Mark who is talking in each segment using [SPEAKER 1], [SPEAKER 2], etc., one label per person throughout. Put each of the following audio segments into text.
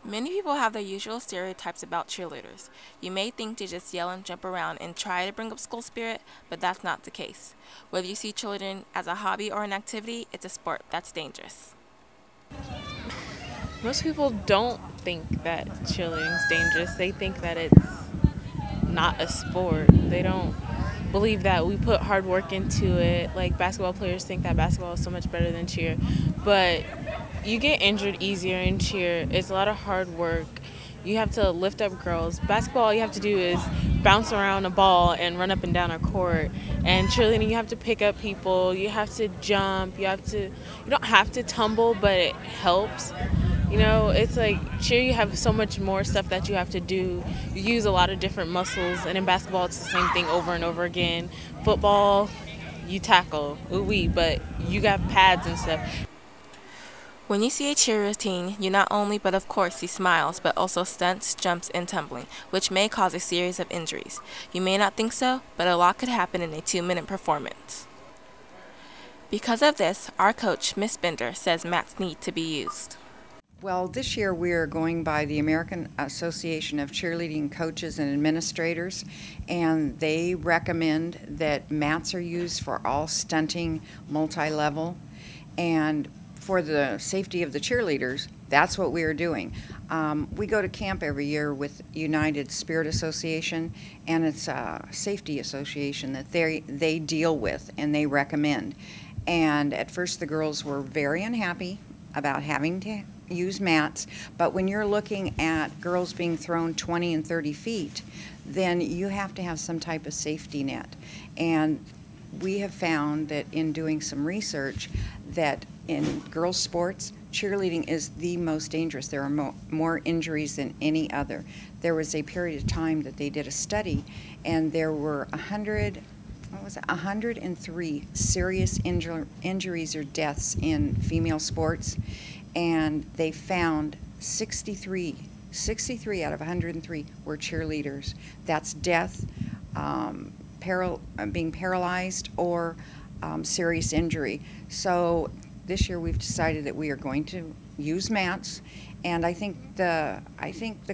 [SPEAKER 1] Many people have their usual stereotypes about cheerleaders. You may think they just yell and jump around and try to bring up school spirit, but that's not the case. Whether you see cheerleading as a hobby or an activity, it's a sport that's dangerous.
[SPEAKER 2] Most people don't think that cheerleading is dangerous. They think that it's not a sport. They don't believe that we put hard work into it. Like basketball players think that basketball is so much better than cheer. But you get injured easier in cheer. It's a lot of hard work. You have to lift up girls. Basketball, all you have to do is bounce around a ball and run up and down a court. And cheerleading, you have to pick up people. You have to jump. You don't have to tumble, but it helps. It's like cheer, you have so much more stuff that you have to do. You use a lot of different muscles, and in basketball, it's the same thing over and over again. Football, you tackle, ooh-wee, but you got pads and stuff.
[SPEAKER 1] When you see a cheer routine, you not only but of course see smiles, but also stunts, jumps, and tumbling, which may cause a series of injuries. You may not think so, but a lot could happen in a 2-minute performance. Because of this, our coach, Miss Bender, says mats need to be used.
[SPEAKER 3] Well, this year we are going by the American Association of Cheerleading Coaches and Administrators, and they recommend that mats are used for all stunting, multi-level, and for the safety of the cheerleaders, that's what we are doing. We go to camp every year with United Spirit Association, and it's a safety association that they deal with and they recommend. And at first the girls were very unhappy about having to use mats, but when you're looking at girls being thrown 20 and 30 feet, then you have to have some type of safety net. And we have found that in doing some research that in girls sports, cheerleading is the most dangerous. There are more injuries than any other. There was a period of time that they did a study, and there were 103 serious injuries or deaths in female sports, and they found 63 out of 103 were cheerleaders. That's death, being paralyzed, or serious injury. So this year we've decided that we are going to use mats, and I think the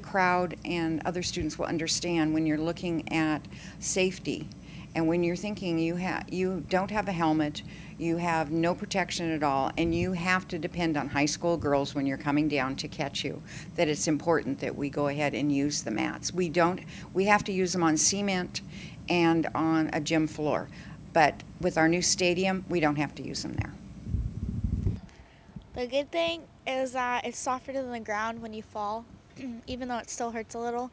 [SPEAKER 3] crowd and other students will understand when you're looking at safety. And when you're thinking you don't have a helmet, you have no protection at all, and you have to depend on high school girls when you're coming down to catch you, that it's important that we go ahead and use the mats. We have to use them on cement and on a gym floor. But with our new stadium, we don't have to use them there.
[SPEAKER 4] The good thing is that it's softer than the ground when you fall, even though it still hurts a little.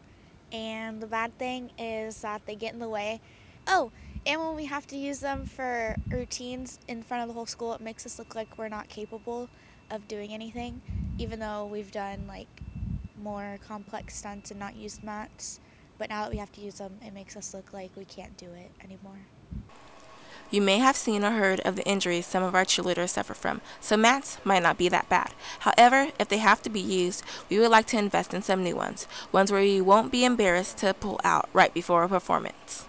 [SPEAKER 4] And the bad thing is that they get in the way. Oh, and when we have to use them for routines in front of the whole school, it makes us look like we're not capable of doing anything, even though we've done like more complex stunts and not used mats. But now that we have to use them, it makes us look like we can't do it anymore.
[SPEAKER 1] You may have seen or heard of the injuries some of our cheerleaders suffer from, so mats might not be that bad. However, if they have to be used, we would like to invest in some new ones where you won't be embarrassed to pull out right before a performance.